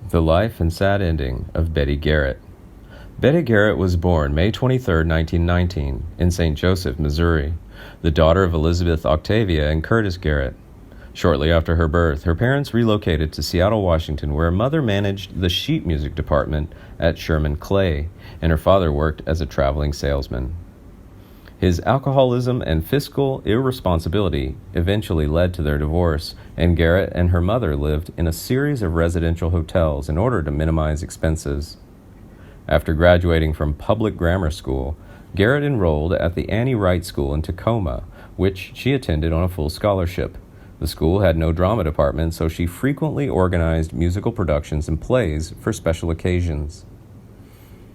The Life and Sad Ending of Betty Garrett. Betty Garrett was born May 23, 1919, in St. Joseph, Missouri, the daughter of Elizabeth Octavia and Curtis Garrett. Shortly after her birth, her parents relocated to Seattle, Washington, where her mother managed the sheet music department at Sherman Clay, and her father worked as a traveling salesman. His alcoholism and fiscal irresponsibility eventually led to their divorce, and Garrett and her mother lived in a series of residential hotels in order to minimize expenses. After graduating from public grammar school, Garrett enrolled at the Annie Wright School in Tacoma, which she attended on a full scholarship. The school had no drama department, so she frequently organized musical productions and plays for special occasions.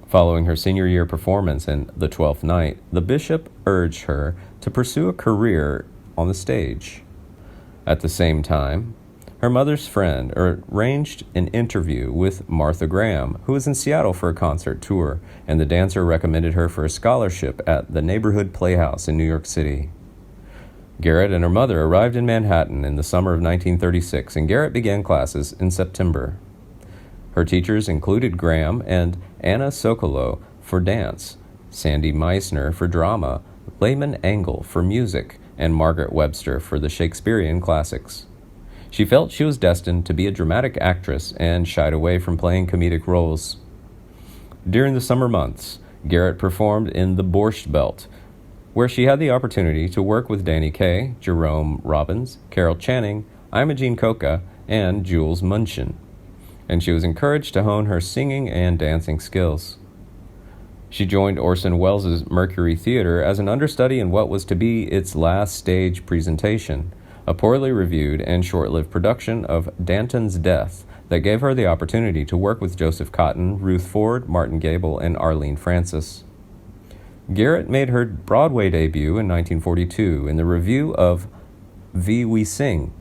Following her senior year performance in The Twelfth Night, the bishop urged her to pursue a career on the stage. At the same time, her mother's friend arranged an interview with Martha Graham, who was in Seattle for a concert tour, and the dancer recommended her for a scholarship at the Neighborhood Playhouse in New York City. Garrett and her mother arrived in Manhattan in the summer of 1936, and Garrett began classes in September. Her teachers included Graham and Anna Sokolow for dance, Sandy Meissner for drama, Lehman Engel for music, and Margaret Webster for the Shakespearean classics. She felt she was destined to be a dramatic actress and shied away from playing comedic roles. During the summer months, Garrett performed in the Borscht Belt, where she had the opportunity to work with Danny Kaye, Jerome Robbins, Carol Channing, Imogene Coca, and Jules Munshin, and she was encouraged to hone her singing and dancing skills. She joined Orson Welles' Mercury Theater as an understudy in what was to be its last stage presentation, a poorly reviewed and short-lived production of Danton's Death that gave her the opportunity to work with Joseph Cotten, Ruth Ford, Martin Gable, and Arlene Francis. Garrett made her Broadway debut in 1942 in the review of Wie we Sing,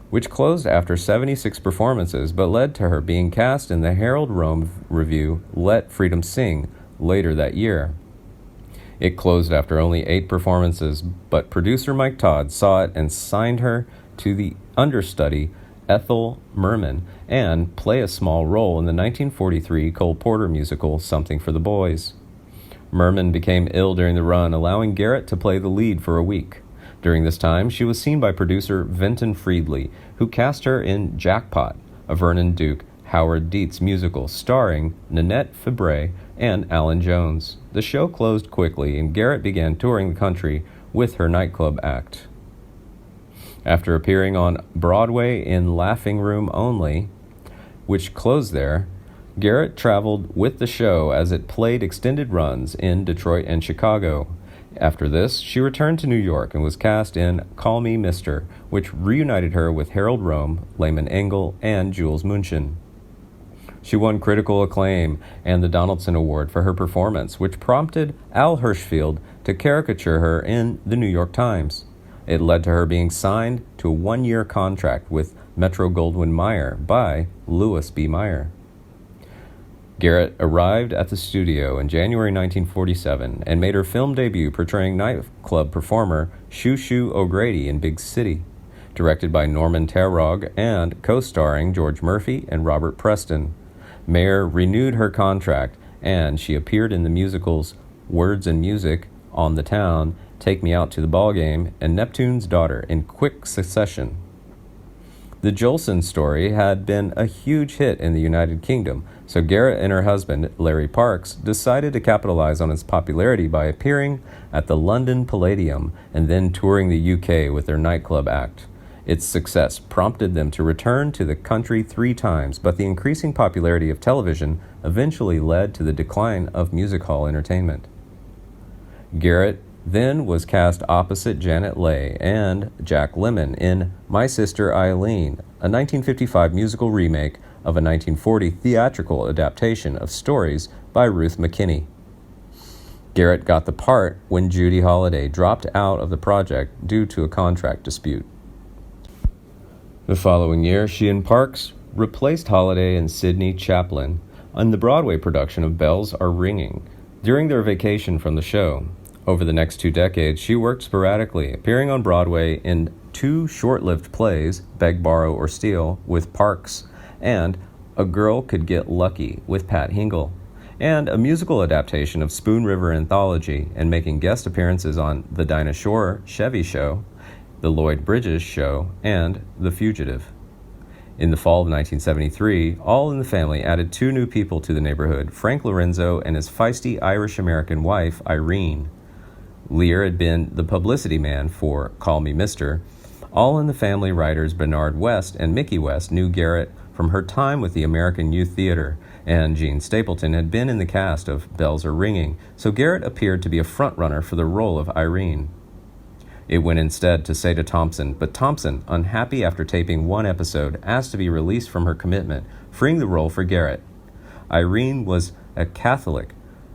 which closed after 76 performances but led to her being cast in the Harold Rome review Let Freedom Sing later that year. It closed after only 8 performances, but producer Mike Todd saw it and signed her to the understudy Ethel Merman and play a small role in the 1943 Cole Porter musical Something for the Boys. Merman became ill during the run, allowing Garrett to play the lead for a week. During this time, she was seen by producer Vinton Friedley, who cast her in Jackpot, a Vernon Duke, Howard Dietz musical starring Nanette Fibray and Alan Jones. The show closed quickly, and Garrett began touring the country with her nightclub act. After appearing on Broadway in Laughing Room Only, which closed there, Garrett traveled with the show as it played extended runs in Detroit and Chicago. After this, she returned to New York and was cast in Call Me Mister, which reunited her with Harold Rome, Lehman Engel, and Jules Munshin. She won critical acclaim and the Donaldson Award for her performance, which prompted Al Hirschfeld to caricature her in the New York Times. It led to her being signed to a 1-year contract with Metro-Goldwyn-Mayer by Louis B. Mayer. Garrett arrived at the studio in January 1947 and made her film debut portraying nightclub performer Shoo Shoo O'Grady in Big City, directed by Norman Taurog and co-starring George Murphy and Robert Preston. Mayer renewed her contract, and she appeared in the musicals Words and Music, On the Town, Take Me Out to the Ballgame, and Neptune's Daughter in quick succession. The Jolson story had been a huge hit in the United Kingdom, so Garrett and her husband, Larry Parks, decided to capitalize on its popularity by appearing at the London Palladium and then touring the UK with their nightclub act. Its success prompted them to return to the country 3 times, but the increasing popularity of television eventually led to the decline of music hall entertainment. Garrett then was cast opposite Janet Leigh and Jack Lemmon in My Sister Eileen, a 1955 musical remake of a 1940 theatrical adaptation of stories by Ruth McKinney. Garrett got the part when Judy Holliday dropped out of the project due to a contract dispute. The following year, she and Parks replaced Holliday and Sidney Chaplin on the Broadway production of Bells Are Ringing during their vacation from the show. Over the next 2 decades, she worked sporadically, appearing on Broadway in 2 short-lived plays, Beg, Borrow, or Steal, with Parks, and A Girl Could Get Lucky with Pat Hingle, and a musical adaptation of Spoon River Anthology, and making guest appearances on The Dinah Shore Chevy Show, The Lloyd Bridges Show, and The Fugitive. In the fall of 1973, All in the Family added 2 new people to the neighborhood, Frank Lorenzo and his feisty Irish-American wife, Irene. Lear had been the publicity man for Call Me Mister. All in the Family writers Bernard West and Mickey West knew Garrett from her time with the American Youth Theater, and Gene Stapleton had been in the cast of Bells Are Ringing, so Garrett appeared to be a frontrunner for the role of Irene. It went instead to Seda Thompson, but Thompson, unhappy after taping 1 episode, asked to be released from her commitment, freeing the role for Garrett. Irene was a Catholic,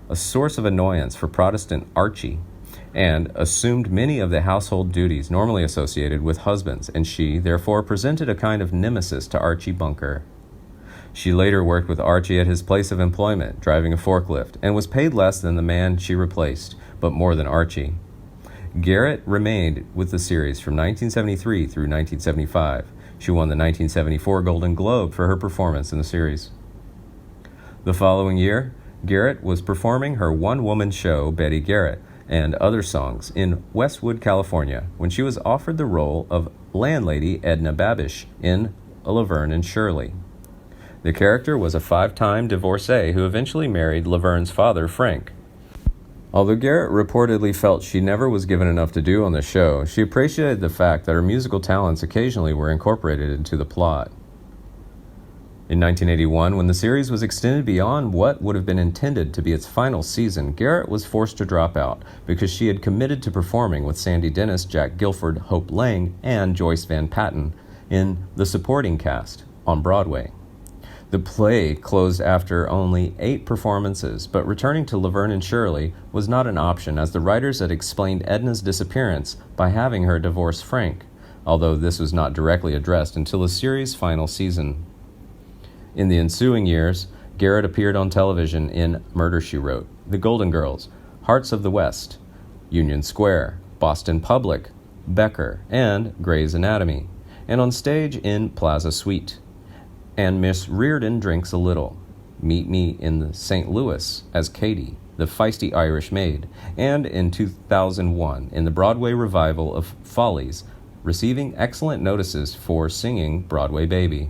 a source of annoyance for Protestant Archie, and assumed many of the household duties normally associated with husbands, and she, therefore, presented a kind of nemesis to Archie Bunker. She later worked with Archie at his place of employment, driving a forklift, and was paid less than the man she replaced, but more than Archie. Garrett remained with the series from 1973 through 1975. She won the 1974 Golden Globe for her performance in the series. The following year, Garrett was performing her one-woman show, Betty Garrett, and other songs in Westwood, California, when she was offered the role of landlady Edna Babish in Laverne Shirley. The character was a 5-time divorcee who eventually married Laverne's father, Frank. Although Garrett reportedly felt she never was given enough to do on the show, she appreciated the fact that her musical talents occasionally were incorporated into the plot. In 1981, when the series was extended beyond what would have been intended to be its final season, Garrett was forced to drop out because she had committed to performing with Sandy Dennis, Jack Gilford, Hope Lang, and Joyce Van Patten in the supporting cast on Broadway. The play closed after only 8 performances, but returning to Laverne Shirley was not an option, as the writers had explained Edna's disappearance by having her divorce Frank, although this was not directly addressed until the series' final season. In the ensuing years, Garrett appeared on television in Murder, She Wrote, The Golden Girls, Hearts of the West, Union Square, Boston Public, Becker, and Grey's Anatomy, and on stage in Plaza Suite, and Miss Reardon Drinks a Little, Meet Me in the St. Louis as Katie, the feisty Irish maid, and in 2001 in the Broadway revival of Follies, receiving excellent notices for singing Broadway Baby.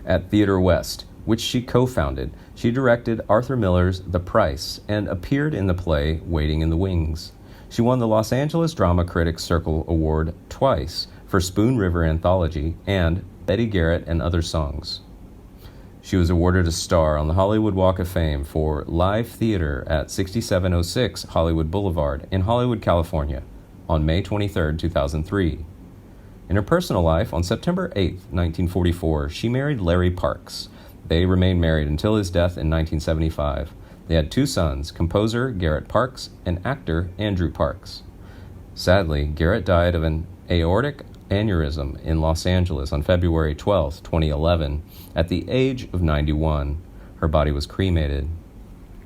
At Theater West, which she co-founded, she directed Arthur Miller's The Price and appeared in the play Waiting in the Wings. She won the Los Angeles Drama Critics Circle Award twice for Spoon River Anthology and Betty Garrett and Other Songs. She was awarded a star on the Hollywood Walk of Fame for live theater at 6706 Hollywood Boulevard in Hollywood, California, on May 23, 2003. In her personal life, on September 8, 1944, she married Larry Parks. They remained married until his death in 1975. They had 2 sons, composer Garrett Parks and actor Andrew Parks. Sadly, Garrett died of an aortic aneurysm in Los Angeles on February 12, 2011, at the age of 91. Her body was cremated.